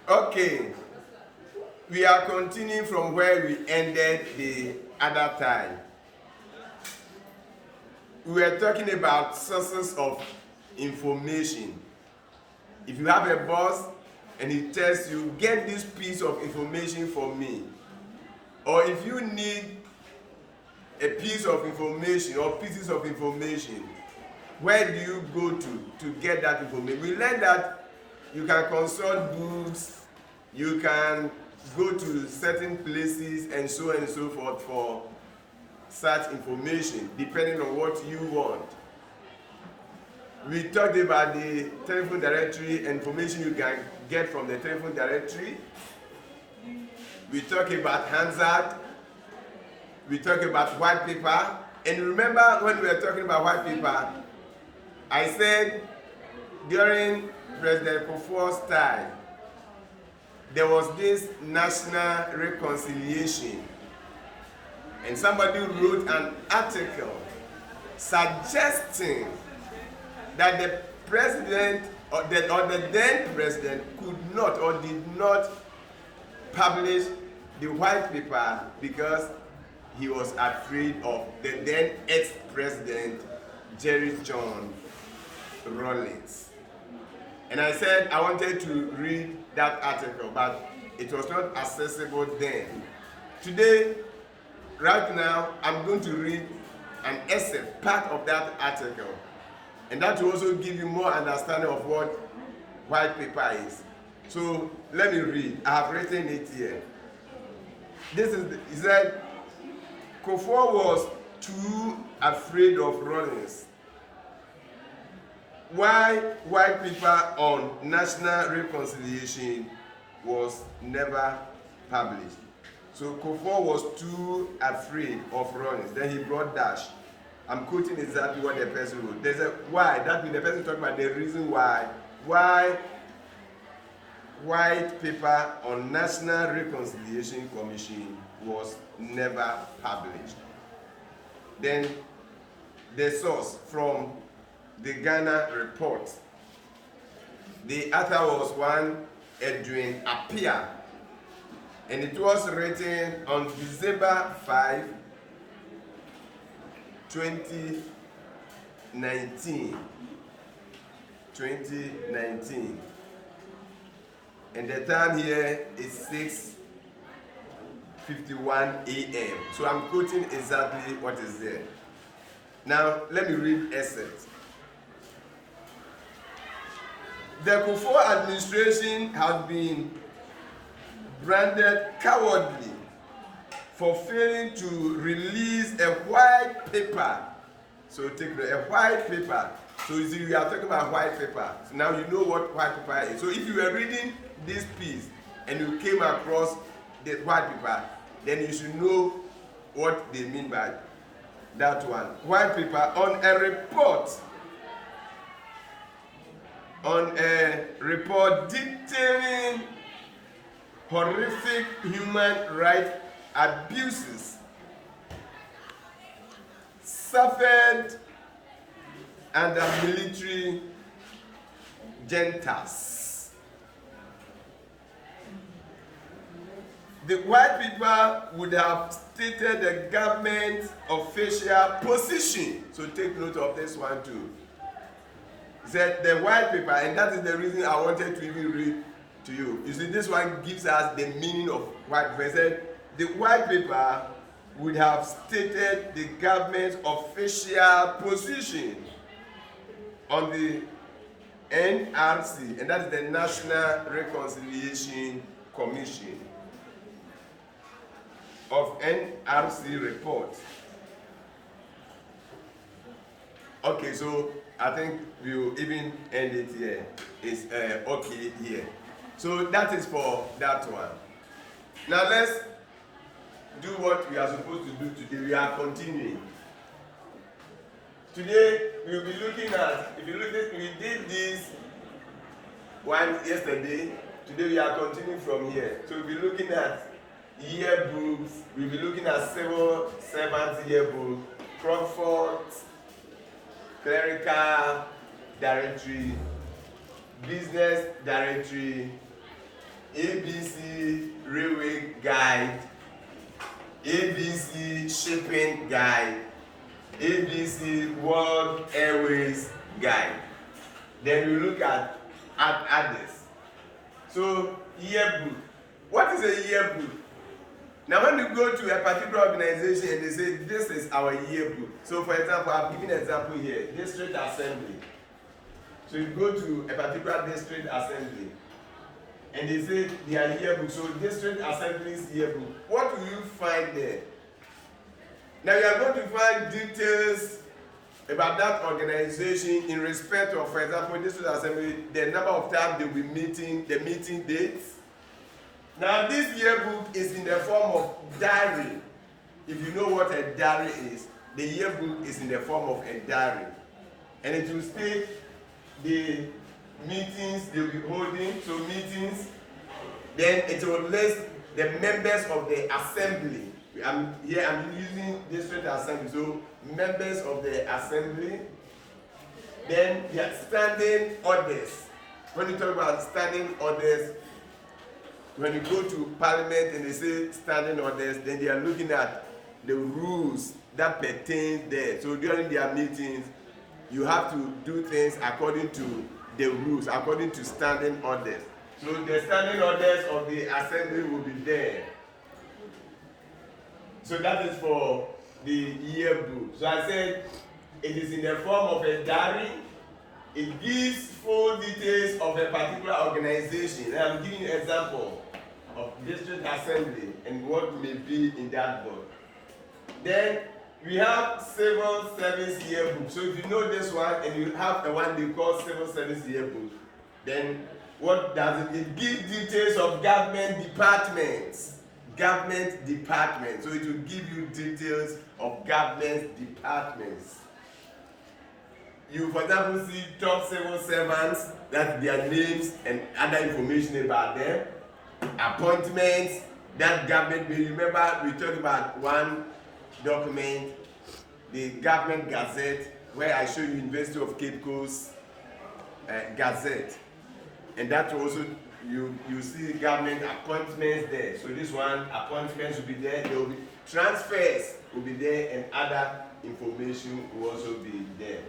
Okay, we are continuing from where we ended the other time. We were talking about sources of information. If you have a boss and he tells you, get this piece of information for me, or if you need a piece of information or pieces of information, where do you go to get that information? We learned that you can consult books, you can go to certain places and so forth for such information, depending on what you want. We talked about the telephone directory, information you can get from the telephone directory. We talked about Hansard. We talked about white paper. And remember when we were talking about white paper, I said during President Kufuor's time, there was this national reconciliation. And somebody wrote an article suggesting that the president or the then president could not or did not publish the white paper because he was afraid of the then ex-president Jerry John Rawlings. And I said I wanted to read that article, but it was not accessible then. Today, right now, I'm going to read an essay, part of that article. And that will also give you more understanding of what white paper is. So let me read. I have written it here. He said, Kufuor was too afraid of Rawlings. Why white paper on national reconciliation was never published. So Kufuor was too afraid of Rawlings. Then he brought dash. I'm quoting exactly what the person wrote. There's a why. That means the person talking about the reason why white paper on National Reconciliation Commission was never published. Then the source from the Ghana report. The author was one Edwin Appiah, and it was written on December 5, 2019. And the time here is 6:51 a.m. So I'm quoting exactly what is there. Now, let me read excerpt. The Kufuor administration has been branded cowardly for failing to release a white paper. So take a white paper. So you see, we are talking about white paper. So now you know what white paper is. So if you were reading this piece and you came across the white paper, then you should know what they mean by that one. White paper on a report detailing horrific human rights abuses suffered under military juntas. The white paper would have stated the government's official position. So take note of this one too. It said the white paper, and that is the reason I wanted to even read to you. You see, this one gives us the meaning of white paper. It said the white paper would have stated the government's official position on the NRC, and that is the National Reconciliation Commission of NRC report. Okay, so I think we'll even end it here. It's okay here. So that is for that one. Now let's do what we are supposed to do today. We are continuing. Today we'll be looking at, if you look at, we did this one yesterday. Today we are continuing from here. So we'll be looking at yearbooks. We'll be looking at civil servants yearbook, Crockford clerical directory, business directory, ABC Railway Guide, ABC Shipping Guide, ABC World Airways Guide. Then we look at others. So yearbook. What is a yearbook? Now when you go to a particular organization and they say this is our yearbook. So for example, I've given an example here, district assembly. So you go to a particular district assembly and they say their yearbook. So district assembly's yearbook. What will you find there? Now you are going to find details about that organization in respect of, for example, district assembly, the number of times they will be meeting, the meeting dates. Now this yearbook is in the form of diary. If you know what a diary is, the yearbook is in the form of a diary. And it will state the meetings they will be holding, so meetings. Then it will list the members of the assembly. I'm using district assembly, so members of the assembly. Then they are standing orders. When you talk about standing orders, when you go to parliament and they say standing orders, then they are looking at the rules that pertain there. So during their meetings, you have to do things according to the rules, according to standing orders. So the standing orders of the assembly will be there. So that is for the yearbook. So I said it is in the form of a diary. It gives full details of a particular organization. And I'm giving you an example of district assembly and what may be in that book. Then we have civil service yearbook. So if you know this one and you have the one they call civil service yearbook, then what does it? It gives details of government departments. Government departments. So it will give you details of government departments. You, for example, see top civil servants, that's their names and other information about them. Appointments, that government, remember we talked about one document, the government gazette, where I show you University of Cape Coast gazette. And that also, you see government appointments there. So this one, appointments will be there. There will be transfers will be there, and other information will also be there.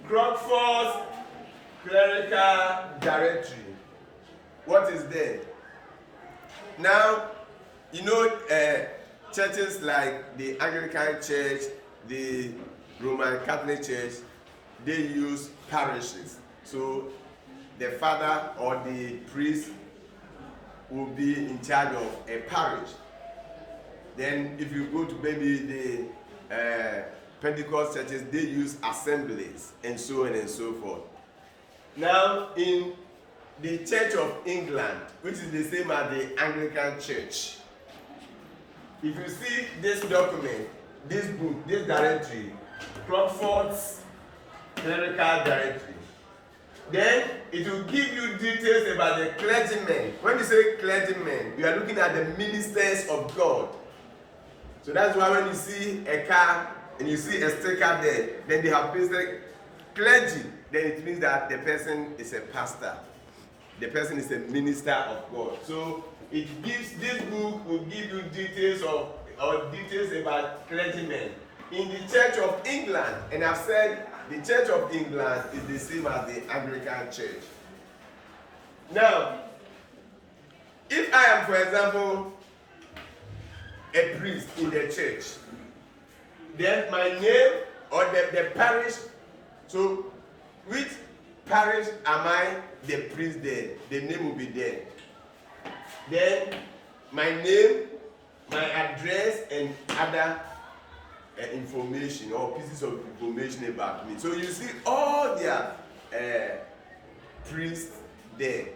Crockford's Clerical Directory. What is there? Now, you know, churches like the Anglican Church, the Roman Catholic Church, they use parishes. So the father or the priest will be in charge of a parish. Then if you go to maybe the Pentecost churches, they use assemblies and so on and so forth. Now in the Church of England, which is the same as the Anglican Church, if you see this document, this book, this directory, Crockford's Clerical Directory, then it will give you details about the clergymen. When you say clergymen, you are looking at the ministers of God. So that's why when you see a car and you see a sticker there, then they have pasted clergy, then it means that the person is a pastor. The person is a minister of God. So it gives, this book will give you details details about clergymen. In the Church of England, and I've said the Church of England is the same as the Anglican Church. Now, if I am, for example, a priest in the church, then my name or the parish, so which parish am I the priest there? The name will be there. Then my name, my address, and other information or pieces of information about me. So you see all their priests there.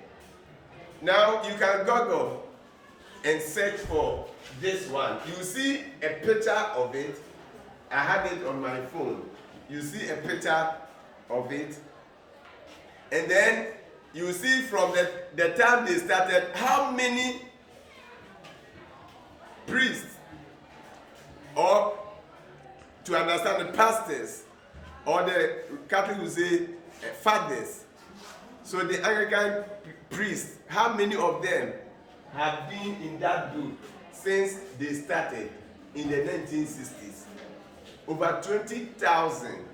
Now you can Google and search for this one. You see a picture of it. I have it on my phone. You see a picture of it. And then you see from the time they started how many priests, or to understand the pastors, or the Catholic will say fathers. So the Anglican priests, how many of them have been in that book since they started in the 1960s? Over 20,000.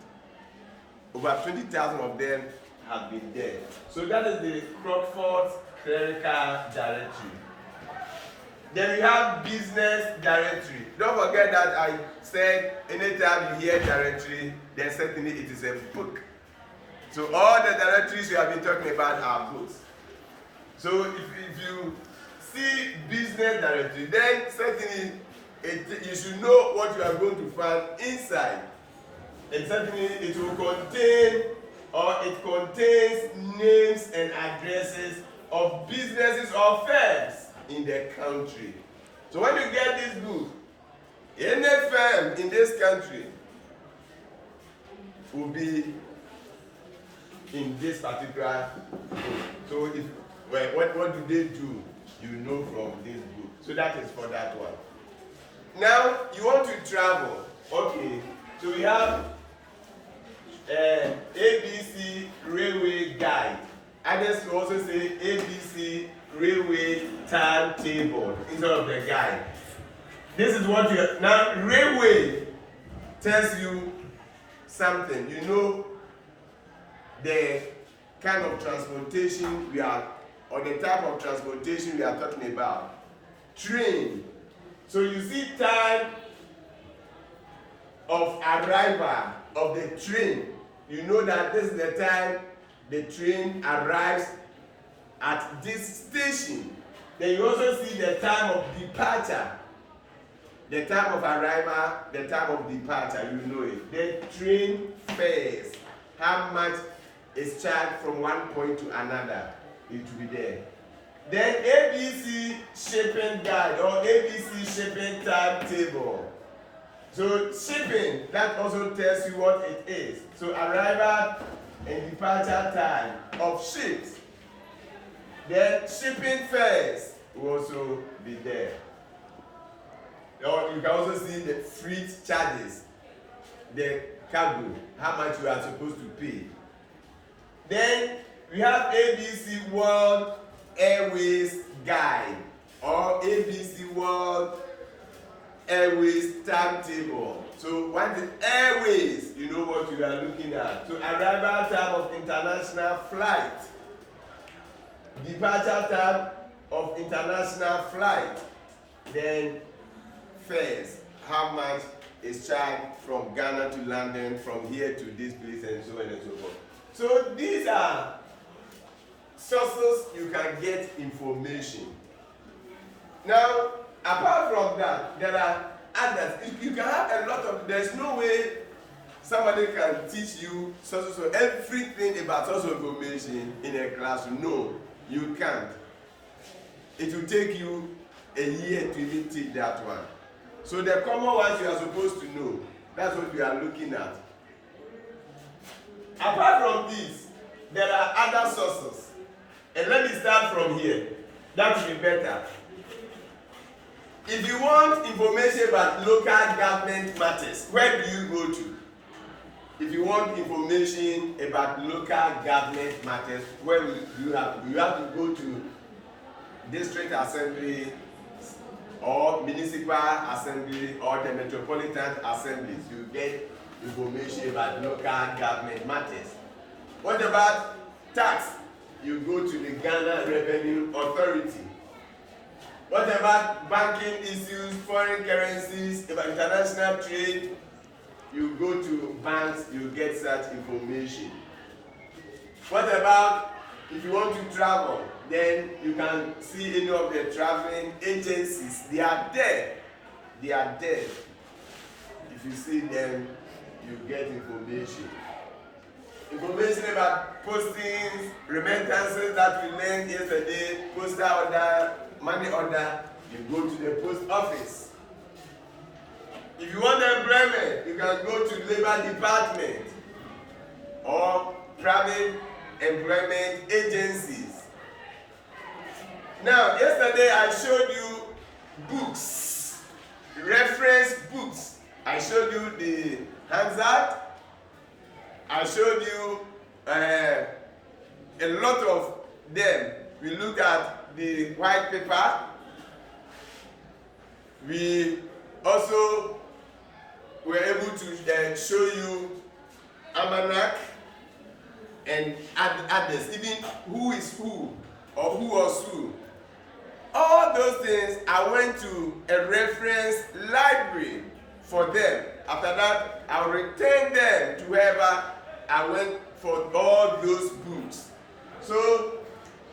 Over 20,000 of them have been there. So that is the Crockford Clerical Directory. Then we have Business Directory. Don't forget that I said anytime you hear directory, then certainly it is a book. So all the directories we have been talking about are books. So if you see Business Directory, then certainly you should know what you are going to find inside. And certainly it will contain, or it contains names and addresses of businesses or firms in the country. So when you get this book, any firm in this country will be in this particular book. So if, what do they do? You know from this book. So that is for that one. Now you want to travel. Okay. So we have ABC Railway Guide. Others will also say ABC Railway Timetable instead of the guide. This is what you have. Now railway tells you something. You know the kind of transportation we are, or the type of transportation we are talking about. Train. So you see time of arrival of the train. You know that this is the time the train arrives at this station. Then you also see the time of departure. The time of arrival, the time of departure, you know it. The train fares. How much is charged from one point to another. It will be there. Then ABC shipping guide or ABC shipping timetable. So shipping, that also tells you what it is. So arrival and departure time of ships. Then shipping fares will also be there. Or you can also see the freight charges, the cargo, how much you are supposed to pay. Then we have ABC World Airways Guide or ABC World Airways Timetable. So what is Airways? You know what you are looking at. So arrival time of international flight, departure time of international flight, then fares, how much is charged from Ghana to London, from here to this place, and so on and so forth. So these are sources you can get information. Now, apart from that, there are others. You can have a lot of, there's no way somebody can teach you sources of everything about source of information in a classroom. No, you can't. It will take you a year to even teach that one. So the common ones you are supposed to know, that's what we are looking at. Apart from this, there are other sources. And let me start from here. That will be better. If you want information about local government matters, where do you go to? If you want information about local government matters, where do you have to? You have to go to district assembly or municipal assembly or the metropolitan assemblies. You get information about local government matters. What about tax? You go to the Ghana Revenue Authority. What about banking issues, foreign currencies, about international trade? You go to banks, you get such information. What about if you want to travel? Then you can see any of the traveling agencies. They are there. They are there. If you see them, you get information. Information about postings, remittances that we learned yesterday, postal order, money order, you go to the post office. If you want employment, you can go to Labor Department or private employment agencies. Now, yesterday I showed you books, reference books. I showed you the Hansard. I showed you a lot of them. we look at the white paper. We also were able to show you almanac and others, even who is who or who was who. All those things, I went to a reference library for them. After that, I'll return them to whoever I went for all those books. So,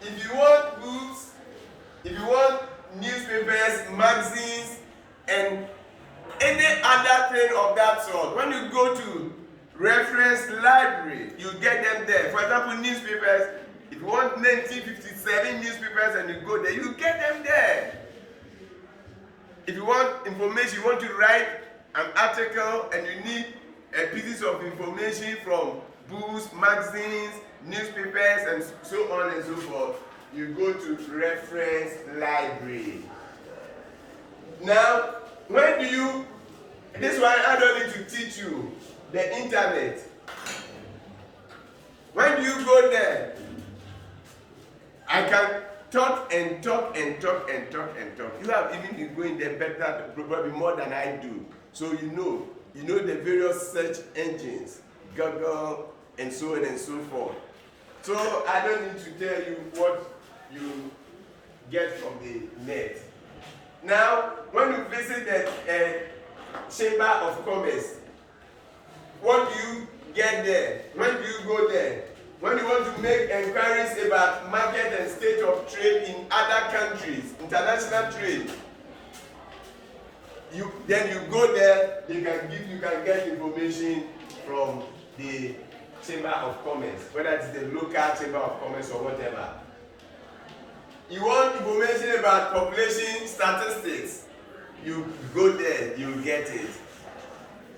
if you want books, if you want newspapers, magazines, and any other thing of that sort, when you go to reference library, you get them there. For example, newspapers, if you want 1957 newspapers and you go there, you get them there. If you want information, you want to write an article and you need pieces of information from books, magazines, newspapers, and so on and so forth, you go to reference library. Now, when do you, this one I don't need to teach you, the internet. When do you go there? I can talk and talk and talk and talk and talk. You have even been going there better, probably more than I do. So you know the various search engines, Google, and so on and so forth. So I don't need to tell you what you get from the net. Now, when you visit the Chamber of Commerce, what do you get there? When do you go there? When you want to make inquiries about market and state of trade in other countries, international trade, then you go there, you can get information from the Chamber of Commerce, whether it's the local Chamber of Commerce or whatever. You want information about population statistics, you go there, you get it.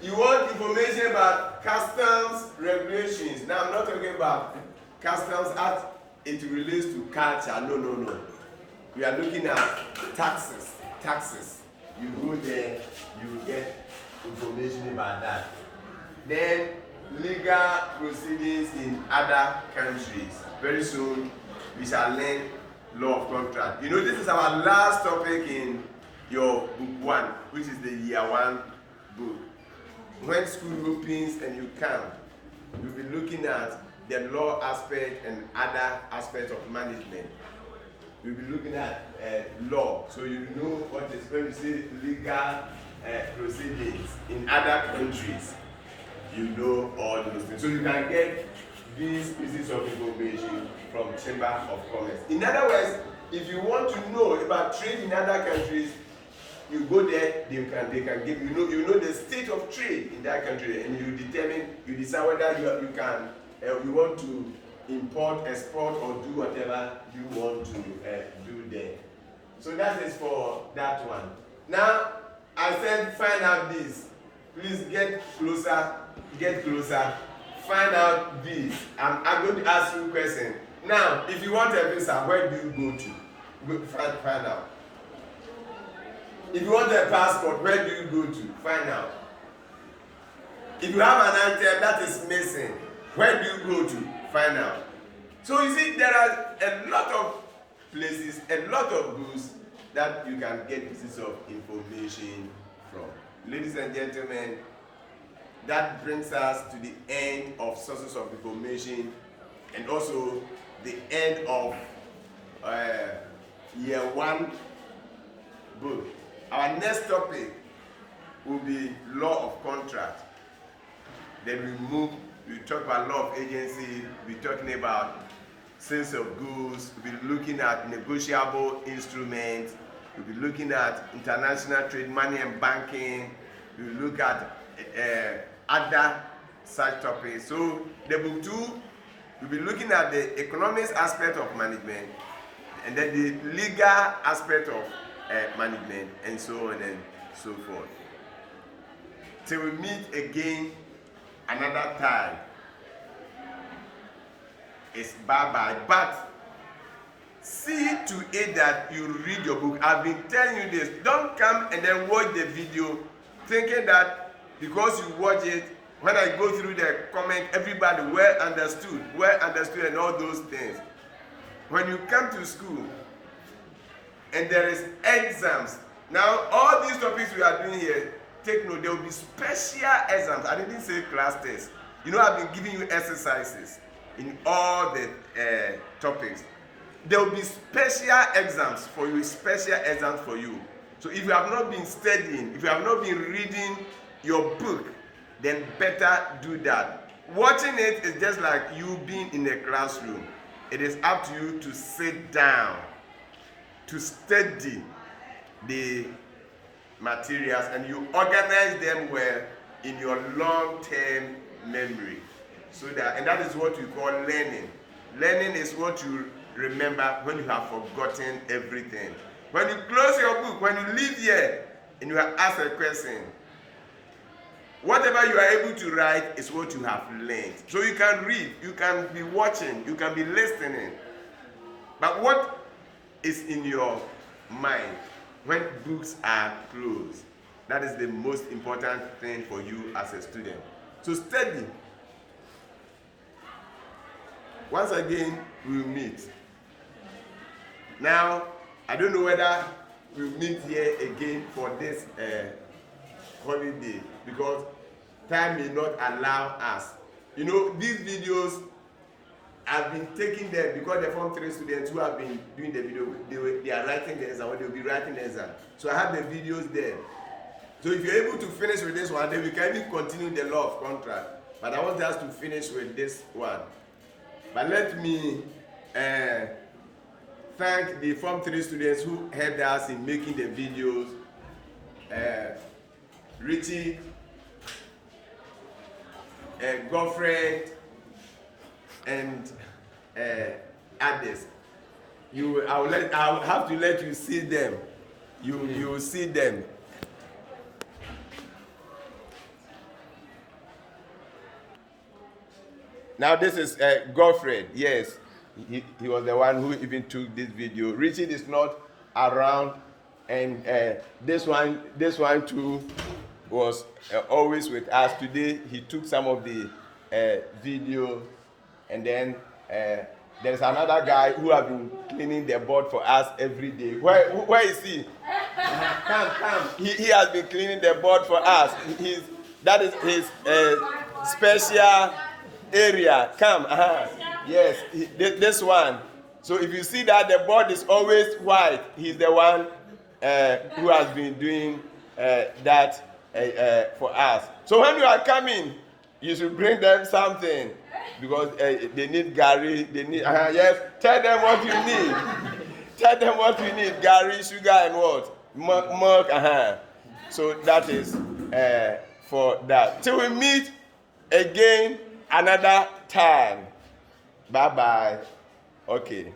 You want information about customs regulations. Now I'm not talking about customs as it relates to culture. No. We are looking at taxes. You go there, you get information about that. Then legal proceedings in other countries. Very soon we shall learn law of contract. You know, this is our last topic in your book 1, which is the year 1 book. When school opens and you come, you'll be looking at the law aspect and other aspects of management. You'll be looking at law, so you know what is when you say legal proceedings in other countries. You know all those things. So you can get these pieces of information from Chamber of Commerce. In other words, if you want to know about trade in other countries, you go there, they can give you know the state of trade in that country, and you decide whether you want to import, export, or do whatever you want to do there. So that is for that one. Now I said find out this. Please get closer. Find out this. I'm going to ask you a question. Now, if you want a visa, where do you go to? Find out. If you want a passport, where do you go to? Find out. If you have an item that is missing, where do you go to? Find out. So you see, there are a lot of places, a lot of books that you can get pieces of information from. Ladies and gentlemen, that brings us to the end of sources of information and also the end of year 1 book. Our next topic will be law of contract. Then we talk about law of agency, we're talking about sales of goods, we'll be looking at negotiable instruments, we'll be looking at international trade, money and banking, we'll look at other such topics. So the book 2, we'll be looking at the economics aspect of management, and then the legal aspect of management, and so on and so forth. Till we meet again another time, it's bye-bye. But see to it that you read your book. I've been telling you this. Don't come and then watch the video thinking that because you watch it, when I go through the comment, everybody well understood and all those things. when you come to school and there is exams, now all these topics we are doing here, take note, there will be special exams. I didn't say class tests. You know, I've been giving you exercises in all the topics. There will be special exams for you, special exams for you. So if you have not been studying, if you have not been reading your book, then better do that. Watching it is just like you being in a classroom. It is up to you to sit down, to study the materials, and you organize them well in your long-term memory. So that, and that is what we call learning. Learning is what you remember when you have forgotten everything. When you close your book, when you leave here and you are asked a question, whatever you are able to write is what you have learned. So you can read, you can be watching, you can be listening. But what is in your mind when books are closed? That is the most important thing for you as a student. So study. Once again, we'll meet. Now, I don't know whether we'll meet here again for this holiday, because time may not allow us. You know, these videos, I've been taking them because the Form 3 students who have been doing the video, they are writing the exam, or they'll be writing the exam. So I have the videos there. So if you're able to finish with this one, then we can even continue the law of contract. But I want us to finish with this one. But let me thank the Form 3 students who helped us in making the videos. Richie, Godfred, and others. I'll have to let you see them. You will see them. Now this is Godfred. Yes, he was the one who even took this video. Richard is not around, and this one too was always with us. Today he took some of the video, and then there's another guy who has been cleaning the board for us every day. Where is he? Come. He has been cleaning the board for us. That is his special area. Come. Yes, this one. So if you see that the board is always white, he's the one who has been doing that for us. So when you are coming, you should bring them something, because they need Gary. They need yes. Tell them what you need. Tell them what you need: Gary, sugar, and what milk. So that is for that. Till we meet again another time. Bye bye. Okay.